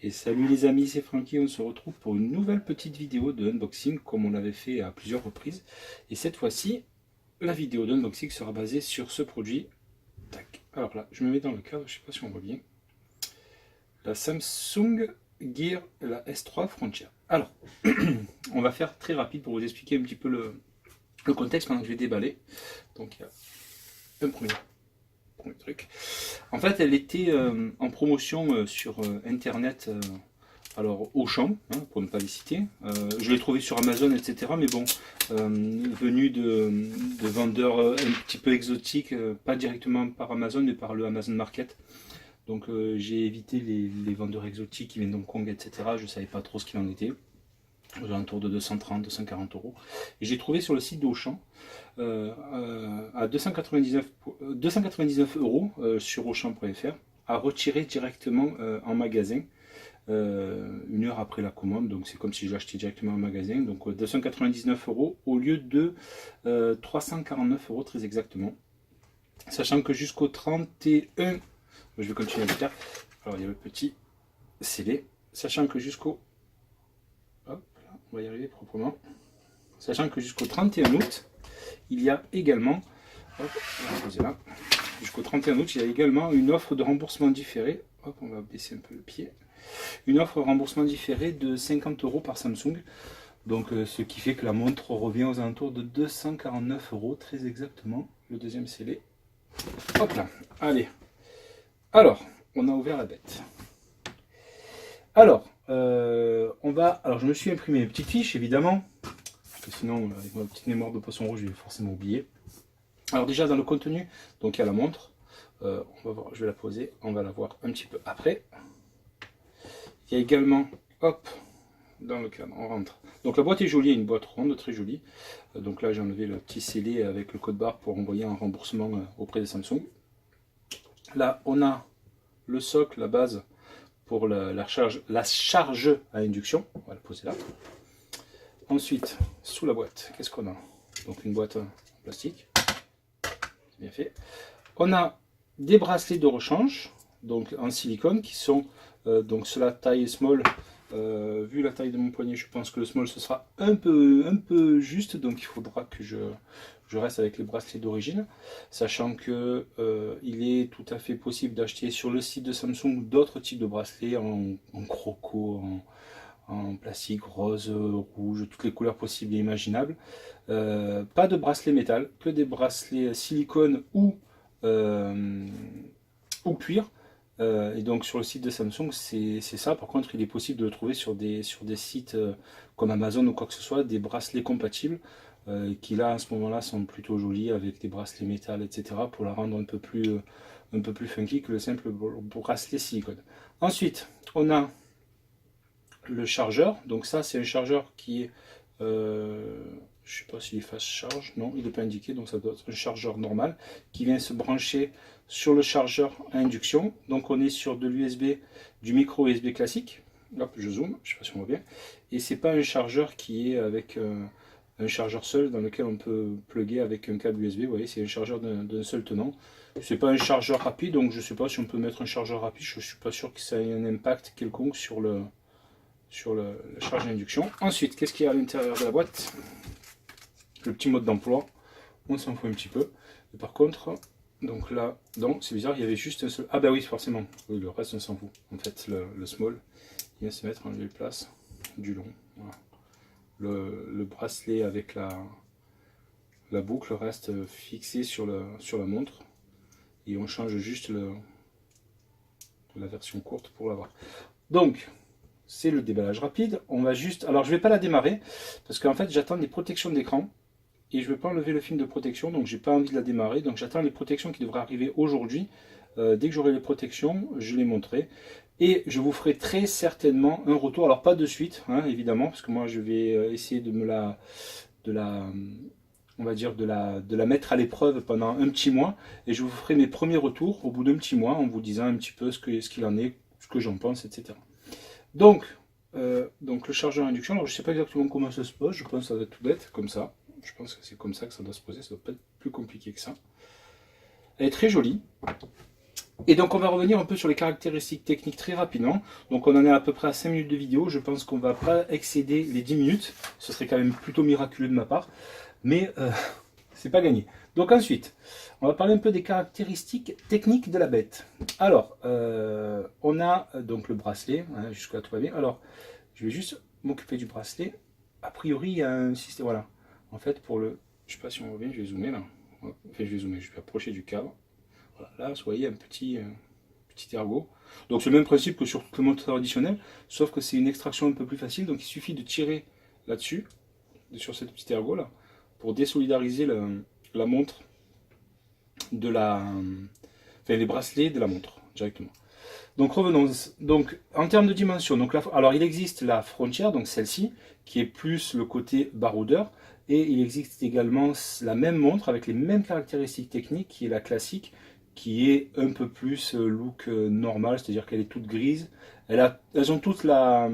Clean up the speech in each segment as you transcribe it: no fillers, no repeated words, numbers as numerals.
Et salut les amis, c'est Francky, on se retrouve pour une nouvelle petite vidéo de unboxing comme on l'avait fait à plusieurs reprises. Et cette fois-ci, la vidéo d'unboxing sera basée sur ce produit. Tac. Alors là, je me mets dans le cadre, je ne sais pas si on voit bien. La Samsung Gear, la S3 Frontier. Alors, on va faire très rapide pour vous expliquer un petit peu le contexte pendant que je vais déballer. Donc il y a un premier truc. En fait, elle était en promotion sur internet, alors Auchan, hein, pour ne pas les citer. Je l'ai trouvé sur Amazon, etc. Mais bon, venu de vendeurs un petit peu exotiques, pas directement par Amazon, mais par le Amazon Market. Donc j'ai évité les vendeurs exotiques qui viennent d'Hong Kong, etc. Je ne savais pas trop ce qu'il en était. Aux alentours de 230, 240 euros. Et j'ai trouvé sur le site d'Auchan à 299 euros sur Auchan.fr à retirer directement en magasin une heure après la commande. Donc c'est comme si j'achetais directement en magasin. Donc 299 euros au lieu de 349 euros très exactement. Sachant que jusqu'au 31, je vais continuer à le faire. Alors il y a le petit scellé. Sachant que jusqu'au on va y arriver proprement. Sachant que jusqu'au 31 août, il y a également, jusqu'au 31 août, il y a également une offre de remboursement différé. Hop, on va baisser un peu le pied. Une offre de remboursement différé de 50 euros par Samsung. Donc, ce qui fait que la montre revient aux alentours de 249 euros, très exactement. Le deuxième scellé. Hop là, allez. Alors, on a ouvert la bête. Alors, alors je me suis imprimé une petite fiche évidemment, parce que sinon avec ma petite mémoire de poisson rouge je vais forcément oublier. Alors déjà dans le contenu, donc il y a la montre, on va voir, je vais la poser, on va la voir un petit peu après. Il y a également, hop, dans le cadre, on rentre. Donc la boîte est jolie, une boîte ronde, très jolie. Donc là j'ai enlevé le petit scellé avec le code barre pour envoyer un remboursement auprès de Samsung. Là on a le socle, la base, pour la charge à induction. On va la poser là. Ensuite, sous la boîte, qu'est-ce qu'on a? Donc une boîte en plastique. C'est bien fait. On a des bracelets de rechange, donc en silicone, qui sont donc cela taille small. Vu la taille de mon poignet, je pense que le small ce sera un peu juste, donc il faudra que je reste avec les bracelets d'origine, sachant que il est tout à fait possible d'acheter sur le site de Samsung d'autres types de bracelets en croco, en plastique, rose, rouge, toutes les couleurs possibles et imaginables. Pas de bracelets métal, que des bracelets silicone ou cuir. Et donc sur le site de Samsung, c'est ça. Par contre, il est possible de le trouver sur des sites comme Amazon ou quoi que ce soit, des bracelets compatibles qui là, à ce moment-là, sont plutôt jolis avec des bracelets métal, etc. pour la rendre un peu plus funky que le simple bracelet silicone. Ensuite, on a le chargeur. Donc ça, c'est un chargeur qui est... je sais pas s'il est fast charge, non, il n'est pas indiqué, donc ça doit être un chargeur normal qui vient se brancher sur le chargeur à induction. Donc on est sur de l'USB, du micro USB classique. Hop, je zoome, je sais pas si on voit bien. Et c'est pas un chargeur qui est avec un chargeur seul dans lequel on peut plugger avec un câble USB. Vous voyez, c'est un chargeur d'un seul tenant. C'est pas un chargeur rapide, donc je sais pas si on peut mettre un chargeur rapide. Je suis pas sûr que ça ait un impact quelconque sur la charge d'induction. Ensuite, qu'est-ce qu'il y a à l'intérieur de la boîte? Le petit mode d'emploi, on s'en fout un petit peu. Et par contre, donc là, donc c'est bizarre, il y avait juste un seul. Ah bah oui, forcément. Oui, le reste on s'en fout. En fait, le small, il vient se mettre en lieu de place du long. Voilà. Le bracelet avec la boucle reste fixé sur la montre. Et on change juste la version courte pour l'avoir. Donc, c'est le déballage rapide. On va juste. Alors, je ne vais pas la démarrer parce qu'en fait, j'attends les protections d'écran et je ne veux pas enlever le film de protection, donc j'ai pas envie de la démarrer. Donc, j'attends les protections qui devraient arriver aujourd'hui. Dès que j'aurai les protections, je les montrerai et je vous ferai très certainement un retour. Alors, pas de suite, hein, évidemment, parce que moi, je vais essayer de on va dire de la mettre à l'épreuve pendant un petit mois et je vous ferai mes premiers retours au bout d'un petit mois en vous disant un petit peu ce qu'il en est, ce que j'en pense, etc. Donc le chargeur à induction, alors je ne sais pas exactement comment ça se pose, je pense que ça doit être tout bête, comme ça. Je pense que c'est comme ça que ça doit se poser, ça ne doit pas être plus compliqué que ça. Elle est très jolie. Et donc on va revenir un peu sur les caractéristiques techniques très rapidement. Donc on en est à peu près à 5 minutes de vidéo. Je pense qu'on ne va pas excéder les 10 minutes. Ce serait quand même plutôt miraculeux de ma part. Mais c'est pas gagné. Donc ensuite, on va parler un peu des caractéristiques techniques de la bête. Alors, on a donc le bracelet, hein, jusque-là tout va bien. Alors, je vais juste m'occuper du bracelet. A priori, il y a un système, voilà. En fait, pour le, je sais pas si on revient, je vais zoomer là. Enfin, je vais zoomer, je vais approcher du cadre. Voilà, là, vous voyez un petit ergot. Donc c'est le même principe que sur toutes les montres traditionnelles, sauf que c'est une extraction un peu plus facile. Donc il suffit de tirer là-dessus, sur cette petite ergot là, pour désolidariser la montre de la, enfin les bracelets de la montre directement. Donc revenons. Donc en termes de dimension, donc alors il existe la frontière, donc celle-ci, qui est plus le côté baroudeur, et il existe également la même montre avec les mêmes caractéristiques techniques, qui est la classique, qui est un peu plus look normal, c'est-à-dire qu'elle est toute grise. Elles ont toutes la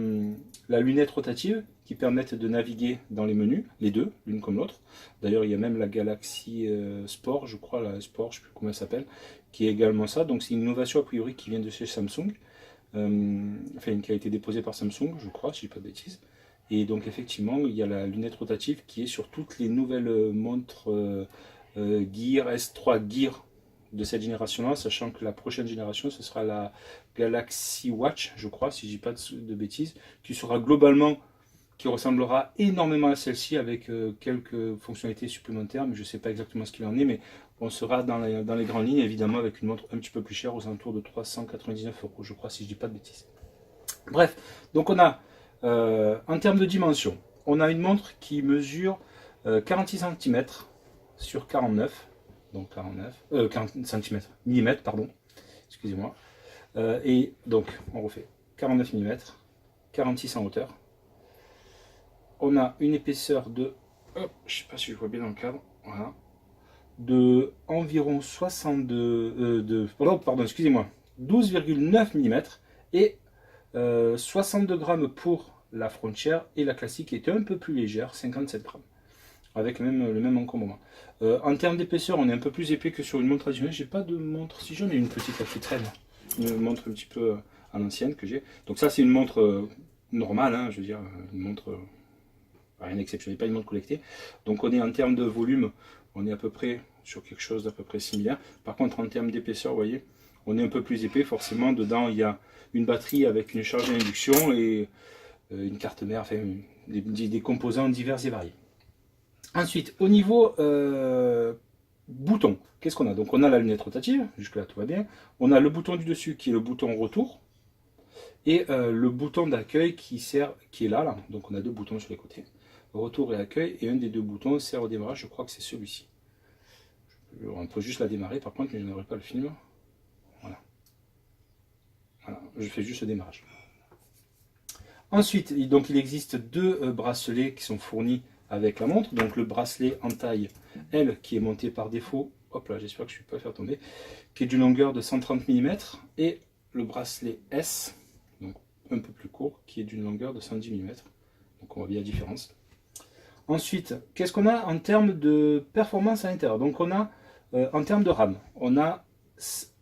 lunette rotative qui permettent de naviguer dans les menus, les deux, l'une comme l'autre. D'ailleurs, il y a même la Galaxy Sport, je crois, la Sport, je ne sais plus comment elle s'appelle, qui est également ça. Donc c'est une innovation a priori qui vient de chez Samsung, enfin qui a été déposée par Samsung, je crois, si je ne dis pas de bêtises. Et donc effectivement, il y a la lunette rotative qui est sur toutes les nouvelles montres Gear S3 Gear de cette génération-là, sachant que la prochaine génération, ce sera la Galaxy Watch, je crois, si je dis pas de bêtises, qui sera globalement, qui ressemblera énormément à celle-ci avec quelques fonctionnalités supplémentaires, mais je ne sais pas exactement ce qu'il en est, mais on sera dans les grandes lignes, évidemment, avec une montre un petit peu plus chère, aux alentours de 399 €, je crois, si je dis pas de bêtises. Bref, donc on a, en termes de dimension, on a une montre qui mesure 46 cm sur 49, donc 40 cm, millimètres, pardon, excusez-moi. Et donc, on refait 49 mm, 46 en hauteur. On a une épaisseur de, je sais pas si je vois bien dans le cadre, voilà, de environ 62, pardon, excusez-moi, 12,9 mm et 62 grammes pour la frontière, et la classique est un peu plus légère, 57 grammes, avec le même encombrement. En termes d'épaisseur, on est un peu plus épais que sur une montre traditionnelle. J'ai pas de montre, si j'en ai une petite qui traîne, une montre un petit peu à l'ancienne que j'ai. Donc ça c'est une montre normale, hein, je veux dire, une montre rien d'exceptionnel, pas une montre collectée. Donc on est en termes de volume, on est à peu près sur quelque chose d'à peu près similaire. Par contre en termes d'épaisseur, vous voyez, on est un peu plus épais, forcément. Dedans il y a une batterie avec une charge d'induction et une carte mère, enfin des composants divers et variés. Ensuite, au niveau bouton, qu'est-ce qu'on a? Donc on a la lunette rotative, jusque là tout va bien. On a le bouton du dessus qui est le bouton retour, et le bouton d'accueil qui est là. Donc on a deux boutons sur les côtés, retour et accueil, et un des deux boutons sert au démarrage, je crois que c'est celui-ci. On peut juste la démarrer par contre, mais je n'aurai pas le film. Voilà. Voilà, je fais juste le démarrage. Ensuite, donc il existe deux bracelets qui sont fournis avec la montre. Donc le bracelet en taille L qui est monté par défaut, hop là, j'espère que je ne vais pas le faire tomber, qui est d'une longueur de 130 mm, et le bracelet S, donc un peu plus court, qui est d'une longueur de 110 mm. Donc on voit bien la différence. Ensuite, qu'est-ce qu'on a en termes de performance à l'intérieur? Donc on a, en termes de RAM, on a,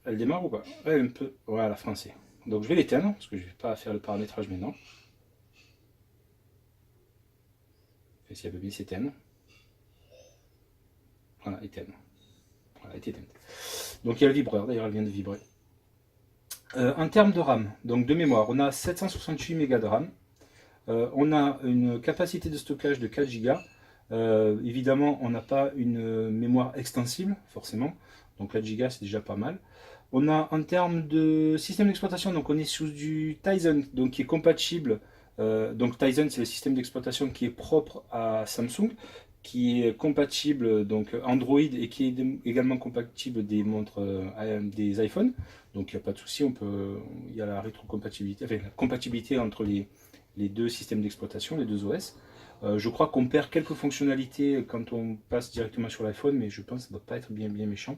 elle démarre ou pas? Ouais, un peu, voilà, français. Donc je vais l'éteindre, parce que je ne vais pas faire le paramétrage maintenant. Si elle veut bien s'éteindre. Voilà, éteindre. Voilà, elle est éteinte. Donc il y a le vibreur, d'ailleurs elle vient de vibrer. En termes de RAM, donc de mémoire, on a 768 Mb de RAM. On a une capacité de stockage de 4 Go. Évidemment, on n'a pas une mémoire extensible, forcément. Donc 4 Go, c'est déjà pas mal. On a en termes de système d'exploitation, donc on est sous du Tizen, donc qui est compatible. Donc Tizen, c'est le système d'exploitation qui est propre à Samsung, qui est compatible donc Android, et qui est également compatible des montres des iPhones. Donc il n'y a pas de souci, il y a la rétrocompatibilité, enfin la compatibilité entre les deux systèmes d'exploitation, les deux OS. Je crois qu'on perd quelques fonctionnalités quand on passe directement sur l'iPhone, mais je pense que ça ne doit pas être bien méchant.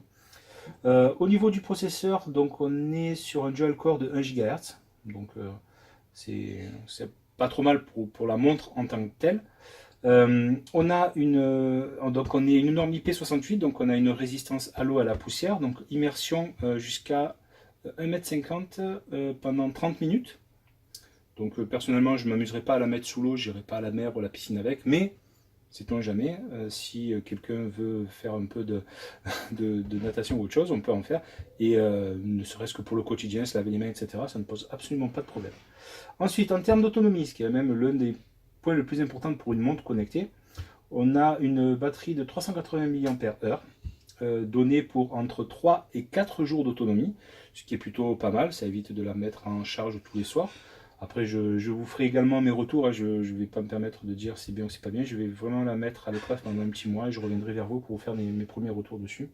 Au niveau du processeur, donc on est sur un dual core de 1 GHz, donc c'est pas trop mal pour la montre en tant que telle. On a une norme IP68, donc on a une résistance à l'eau, à la poussière, donc immersion jusqu'à 1,50 m pendant 30 minutes. Donc personnellement, je ne m'amuserai pas à la mettre sous l'eau, je n'irai pas à la mer ou à la piscine avec, mais sait-on jamais, si quelqu'un veut faire un peu de natation ou autre chose, on peut en faire. Et ne serait-ce que pour le quotidien, se laver les mains, etc., ça ne pose absolument pas de problème. Ensuite, en termes d'autonomie, ce qui est même l'un des points le plus importants pour une montre connectée, on a une batterie de 380 mAh donnée pour entre 3 et 4 jours d'autonomie, ce qui est plutôt pas mal, ça évite de la mettre en charge tous les soirs. Après, je vous ferai également mes retours, hein. Je ne vais pas me permettre de dire c'est bien ou c'est pas bien, je vais vraiment la mettre à l'épreuve pendant un petit mois et je reviendrai vers vous pour vous faire mes premiers retours dessus.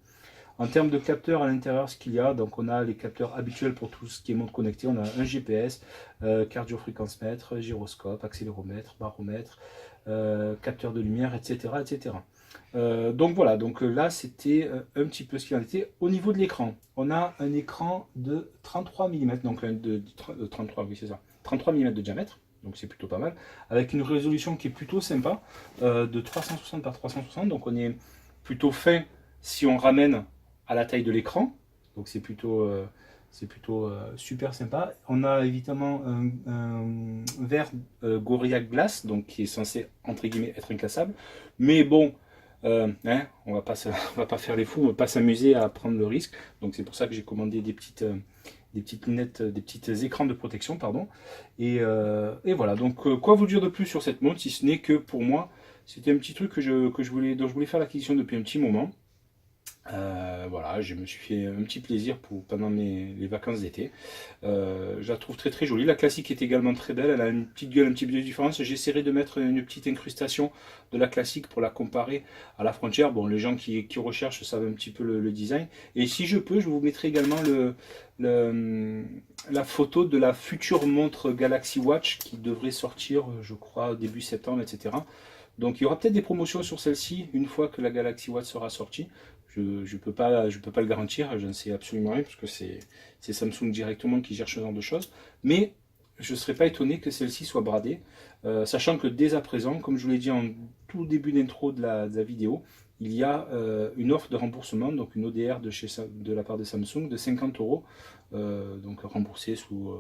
En termes de capteurs à l'intérieur, ce qu'il y a, donc on a les capteurs habituels pour tout ce qui est montre connectée, on a un GPS, cardiofréquence-mètre, gyroscope, accéléromètre, baromètre, capteur de lumière, etc. etc. Donc voilà, donc là c'était un petit peu ce qu'il en était. Au niveau de l'écran, on a un écran de 33 mm, donc de 33, oui c'est ça, 33 mm de diamètre, donc c'est plutôt pas mal, avec une résolution qui est plutôt sympa, de 360 par 360, donc on est plutôt fin si on ramène à la taille de l'écran, donc c'est plutôt super sympa. On a évidemment un verre Gorilla Glass, donc qui est censé entre guillemets être incassable, mais bon, hein, on va pas faire les fous, on va pas s'amuser à prendre le risque, donc c'est pour ça que j'ai commandé des petites lunettes, des petits écrans de protection, pardon. Et voilà, donc quoi vous dire de plus sur cette montre, si ce n'est que pour moi, c'était un petit truc dont je voulais faire l'acquisition depuis un petit moment. Voilà, je me suis fait un petit plaisir pendant les vacances d'été. Je la trouve très très jolie. La classique est également très belle, elle a une petite gueule un petit peu différente. J'essaierai de mettre une petite incrustation de la classique pour la comparer à la Frontier. Bon, les gens qui recherchent savent un petit peu le design. Et si je peux, je vous mettrai également la photo de la future montre Galaxy Watch qui devrait sortir, je crois, début septembre, etc. Donc il y aura peut-être des promotions sur celle-ci une fois que la Galaxy Watch sera sortie. Je ne peux pas le garantir, je ne sais absolument rien, parce que c'est Samsung directement qui gère ce genre de choses. Mais je ne serais pas étonné que celle-ci soit bradée, sachant que dès à présent, comme je vous l'ai dit en tout début d'intro de la vidéo, il y a une offre de remboursement, donc une ODR de la part de Samsung de 50 €, donc remboursé sous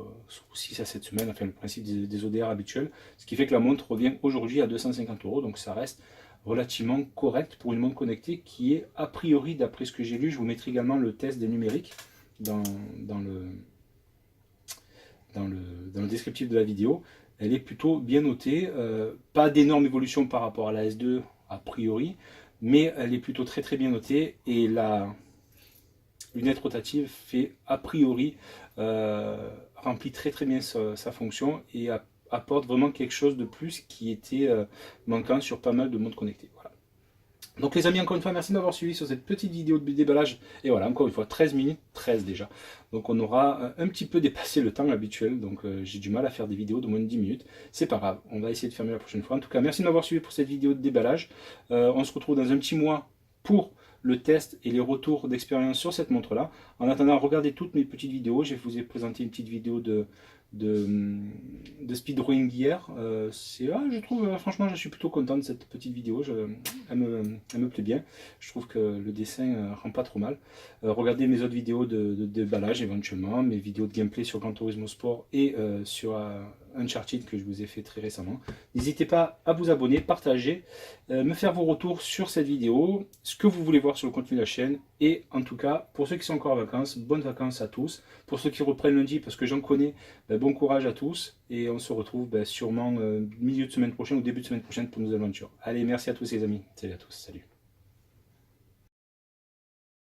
6 à 7 semaines, enfin le principe des ODR habituels, ce qui fait que la montre revient aujourd'hui à 250 €, donc ça reste relativement correct pour une montre connectée qui est a priori, d'après ce que j'ai lu, je vous mettrai également le test des numériques dans le descriptif de la vidéo, elle est plutôt bien notée, pas d'énorme évolution par rapport à la S2 a priori, mais elle est plutôt très très bien notée et la lunette rotative fait a priori remplit très très bien sa fonction et apporte vraiment quelque chose de plus qui était manquant sur pas mal de montres connectées. Voilà. Donc les amis, encore une fois, merci de m'avoir suivi sur cette petite vidéo de déballage. Et voilà, encore une fois, 13 minutes, 13 déjà. Donc on aura un petit peu dépassé le temps habituel. Donc j'ai du mal à faire des vidéos de moins de 10 minutes. C'est pas grave, on va essayer de faire mieux la prochaine fois. En tout cas, merci de m'avoir suivi pour cette vidéo de déballage. On se retrouve dans un petit mois pour le test et les retours d'expérience sur cette montre là. En attendant, regardez toutes mes petites vidéos. Je vous ai présenté une petite vidéo de speed drawing hier. Je trouve, franchement, je suis plutôt content de cette petite vidéo. Elle me plaît bien. Je trouve que le dessin rend pas trop mal. Regardez mes autres vidéos de déballage éventuellement, mes vidéos de gameplay sur Gran Turismo Sport et sur Uncharted que je vous ai fait très récemment. N'hésitez pas à vous abonner, partager, me faire vos retours sur cette vidéo, ce que vous voulez voir sur le contenu de la chaîne. Et en tout cas, pour ceux qui sont encore en vacances, bonnes vacances à tous. Pour ceux qui reprennent lundi, parce que j'en connais, bon courage à tous. Et on se retrouve sûrement milieu de semaine prochaine ou début de semaine prochaine pour nos aventures. Allez, merci à tous les amis. Salut à tous, salut.